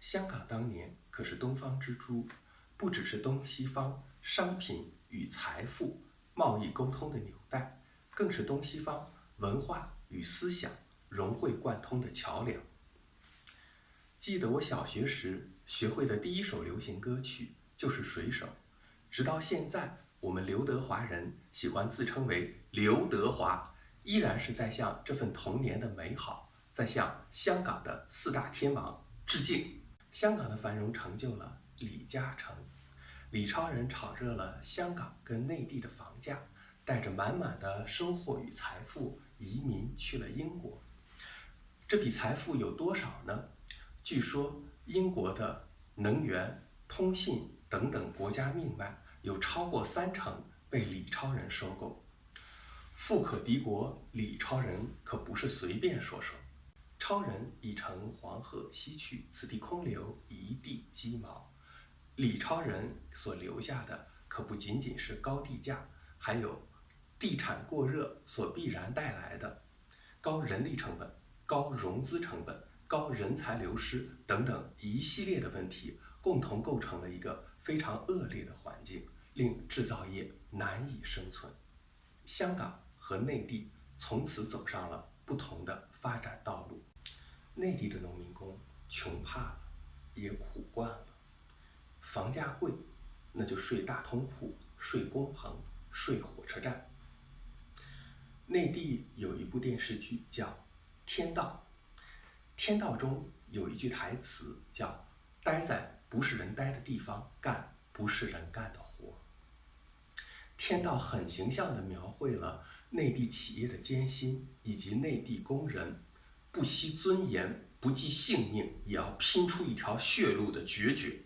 香港当年可是东方之珠，不只是东西方商品与财富、贸易沟通的纽带，更是东西方文化与思想融会贯通的桥梁。记得我小学时学会的第一首流行歌曲就是《水手》，直到现在，我们刘德华人喜欢自称为刘德华，依然是在向这份童年的美好，在向香港的四大天王致敬。香港的繁荣成就了李嘉诚，李超人炒热了香港跟内地的房价，带着满满的收获与财富移民去了英国。这笔财富有多少呢？据说英国的能源、通信等等国家命脉有超过30%被李超人收购。富可敌国，李超人可不是随便说说。超人已乘黄鹤西去，此地空留一地鸡毛。李超人所留下的可不仅仅是高地价，还有地产过热所必然带来的高人力成本、高融资成本、高人才流失等等一系列的问题，共同构成了一个非常恶劣的环境，令制造业难以生存。香港和内地从此走上了不同的发展道路。内地的农民工穷怕了，也苦惯了。房价贵，那就睡大通铺、睡工棚、睡火车站。内地有一部电视剧叫《天道》，天道中有一句台词叫“待在不是人待的地方，干不是人干的活”。天道很形象地描绘了内地企业的艰辛，以及内地工人不惜尊严、不计性命，也要拼出一条血路的决绝。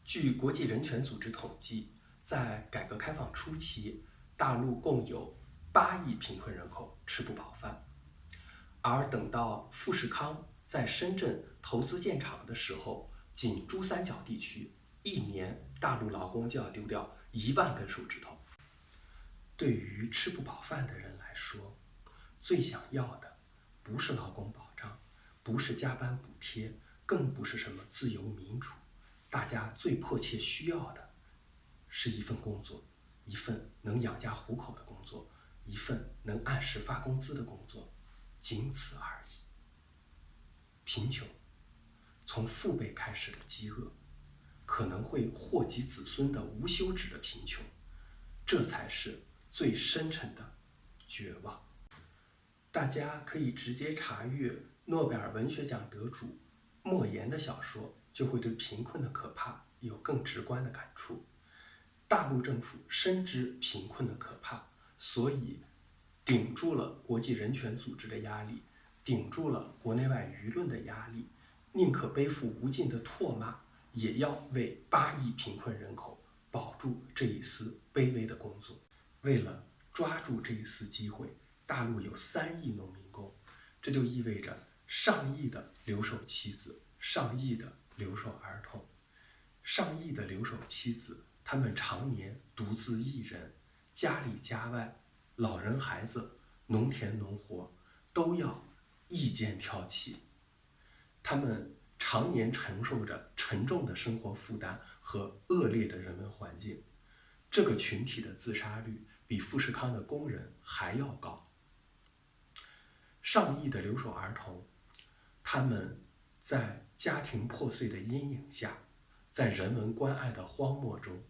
据国际人权组织统计，在改革开放初期，大陆共有8亿贫困人口吃不饱饭，而等到富士康在深圳投资建厂的时候，仅珠三角地区1年大陆劳工就要丢掉1万根手指头。对于吃不饱饭的人来说，最想要的不是劳工保障，不是加班补贴，更不是什么自由民主，大家最迫切需要的是一份工作，一份能养家糊口的工作，一份能按时发工资的工作，仅此而已。贫穷，从父辈开始的饥饿，可能会祸及子孙的无休止的贫穷，这才是最深沉的绝望。大家可以直接查阅诺贝尔文学奖得主莫言的小说，就会对贫困的可怕有更直观的感触。大陆政府深知贫困的可怕，所以顶住了国际人权组织的压力，顶住了国内外舆论的压力，宁可背负无尽的唾骂，也要为8亿贫困人口保住这一丝卑微的工作。为了抓住这一丝机会，大陆有3亿农民工，这就意味着上亿的留守妻子，上亿的留守儿童。上亿的留守妻子，他们常年独自一人，家里家外，老人孩子，农田农活，都要一肩挑起。他们常年承受着沉重的生活负担和恶劣的人文环境，这个群体的自杀率比富士康的工人还要高。上亿的留守儿童，他们在家庭破碎的阴影下，在人文关爱的荒漠中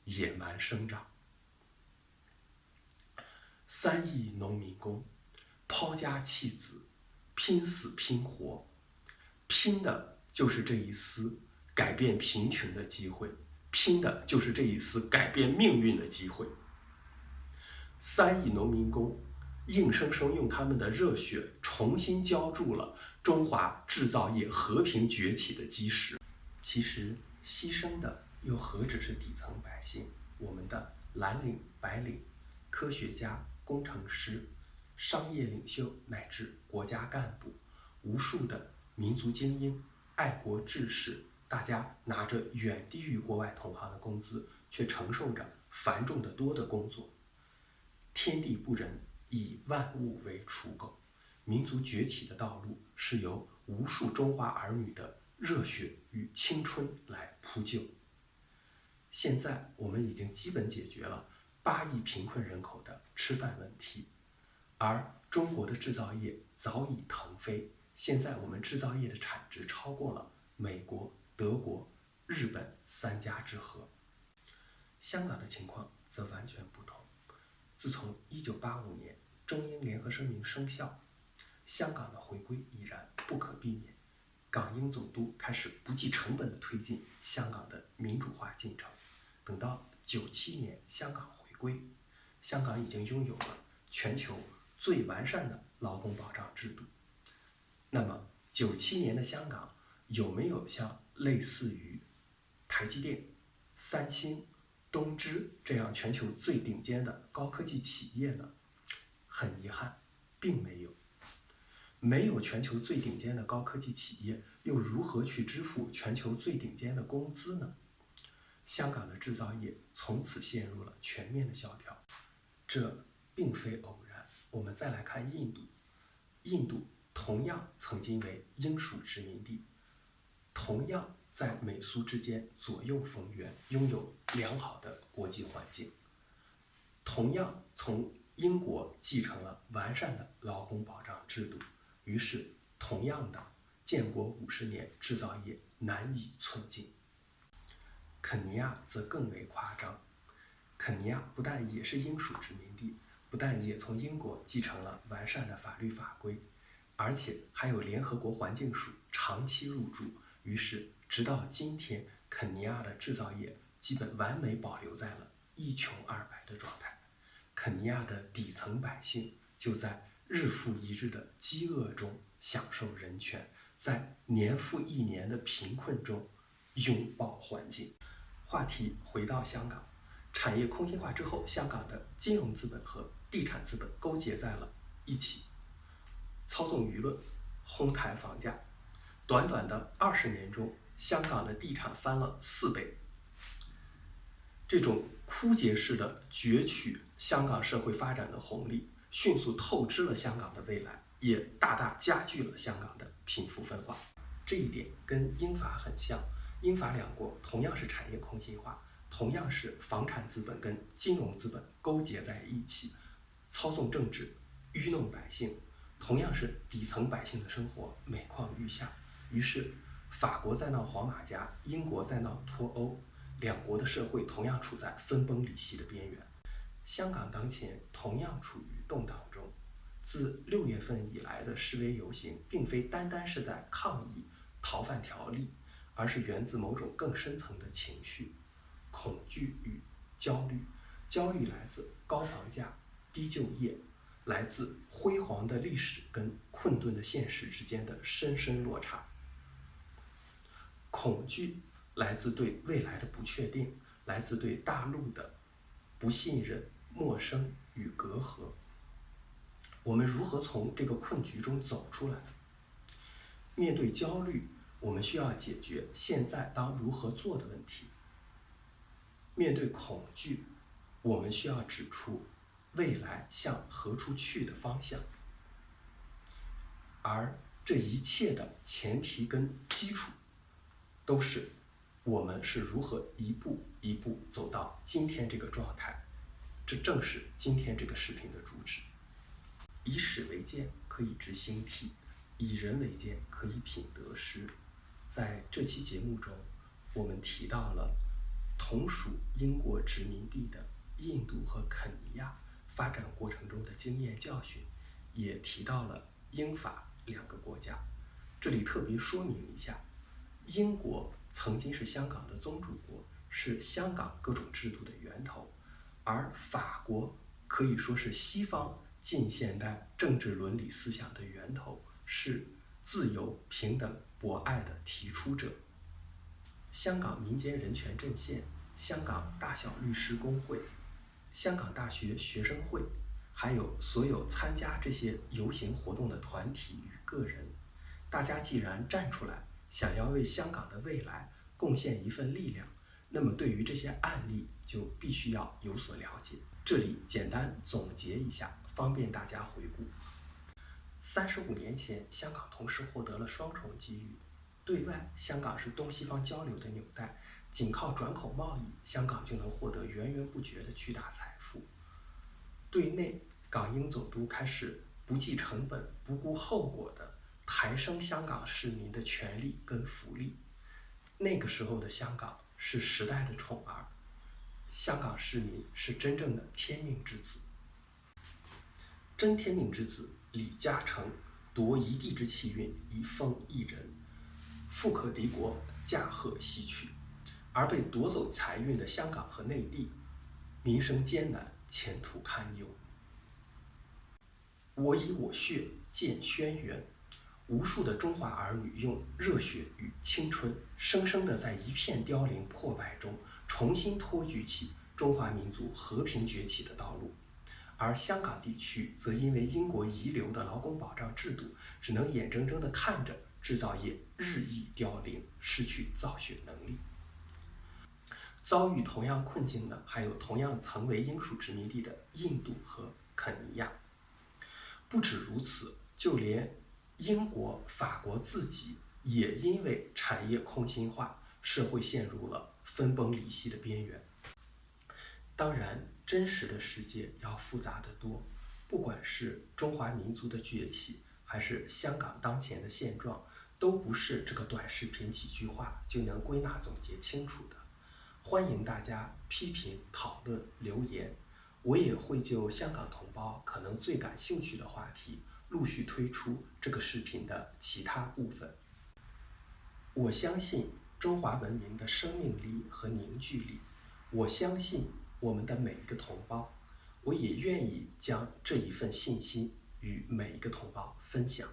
野蛮生长。3亿农民工抛家弃子，拼死拼活，拼的就是这一丝改变贫穷的机会，拼的就是这一丝改变命运的机会。3亿农民工硬生生用他们的热血重新浇筑了中华制造业和平崛起的基石。其实牺牲的又何止是底层百姓，我们的蓝领、白领、科学家、工程师、商业领袖乃至国家干部，无数的民族精英、爱国志士，大家拿着远低于国外同行的工资，却承受着繁重得多的工作。天地不仁，以万物为刍狗。民族崛起的道路是由无数中华儿女的热血与青春来铺就。现在我们已经基本解决了8亿贫困人口的吃饭问题，而中国的制造业早已腾飞，现在我们制造业的产值超过了美国、德国、日本3家之和。香港的情况则完全不同。自从1985年中英联合声明生效，香港的回归已然不可避免。港英总督开始不计成本地推进香港的民主化进程。等到97年香港回归，香港已经拥有了全球最完善的劳工保障制度。那么97年的香港有没有像类似于台积电、三星、东芝这样全球最顶尖的高科技企业呢？很遗憾，并没有。没有全球最顶尖的高科技企业，又如何去支付全球最顶尖的工资呢？香港的制造业从此陷入了全面的萧条，这并非偶然。我们再来看印度，印度同样曾经为英属殖民地，同样在美苏之间左右逢源，拥有良好的国际环境，同样从英国继承了完善的劳工保障制度，于是同样的建国50年，制造业难以寸进。肯尼亚则更为夸张，肯尼亚不但也是英属殖民地，不但也从英国继承了完善的法律法规，而且还有联合国环境署长期入驻，于是直到今天，肯尼亚的制造业基本完美保留在了一穷二白的状态。肯尼亚的底层百姓就在日复一日的饥饿中享受人权，在年复一年的贫困中拥抱环境。话题回到香港，产业空心化之后，香港的金融资本和地产资本勾结在了一起，操纵舆论，哄抬房价。短短的20年中，香港的地产翻了4倍。这种枯竭式的攫取香港社会发展的红利，迅速透支了香港的未来，也大大加剧了香港的贫富分化。这一点跟英法很像，英法两国同样是产业空心化，同样是房产资本跟金融资本勾结在一起，操纵政治，愚弄百姓，同样是底层百姓的生活每况愈下。于是法国在闹黄马甲，英国在闹脱欧，两国的社会同样处在分崩离析的边缘。香港当前同样处于动荡中，自6月份以来的示威游行，并非单单是在抗议逃犯条例，而是源自某种更深层的情绪，恐惧与焦虑。焦虑来自高房价、低就业，来自辉煌的历史跟困顿的现实之间的深深落差。恐惧来自对未来的不确定，来自对大陆的不信任、陌生与隔阂。我们如何从这个困局中走出来？面对焦虑，我们需要解决现在当如何做的问题。面对恐惧，我们需要指出未来向何处去的方向。而这一切的前提跟基础，都是我们是如何一步一步走到今天这个状态。这正是今天这个视频的主旨。以史为鉴，可以知兴替；以人为鉴，可以品得失。在这期节目中，我们提到了同属英国殖民地的印度和肯尼亚发展过程中的经验教训，也提到了英法2个国家。这里特别说明一下，英国曾经是香港的宗主国，是香港各种制度的源头，而法国可以说是西方近现代政治伦理思想的源头，是自由、平等、博爱的提出者。香港民间人权阵线、香港大小律师公会、香港大学学生会，还有所有参加这些游行活动的团体与个人，大家既然站出来，想要为香港的未来贡献一份力量，那么对于这些案例就必须要有所了解。这里简单总结一下，方便大家回顾。35年前，香港同时获得了双重机遇。对外，香港是东西方交流的纽带，仅靠转口贸易，香港就能获得源源不绝的巨大财富。对内，港英总督开始不计成本、不顾后果的抬升香港市民的权利跟福利。那个时候的香港是时代的宠儿，香港市民是真正的天命之子。真天命之子李嘉诚夺一地之气运，以奉一人，富可敌国，驾鹤西去。而被夺走财运的香港和内地，民生艰难，前途堪忧。我以我血建轩辕，无数的中华儿女用热血与青春，生生地在一片凋零破败中，重新托举起中华民族和平崛起的道路。而香港地区则因为英国遗留的劳工保障制度，只能眼睁睁地看着制造业日益凋零，失去造血能力。遭遇同样困境的还有同样曾为英属殖民地的印度和肯尼亚。不止如此，就连英国、法国自己也因为产业空心化，社会陷入了分崩离析的边缘。当然，真实的世界要复杂得多，不管是中华民族的崛起，还是香港当前的现状，都不是这个短视频几句话就能归纳总结清楚的。欢迎大家批评、讨论、留言，我也会就香港同胞可能最感兴趣的话题，陆续推出这个视频的其他部分。我相信中华文明的生命力和凝聚力，我相信我们的每一个同胞，我也愿意将这一份信心与每一个同胞分享。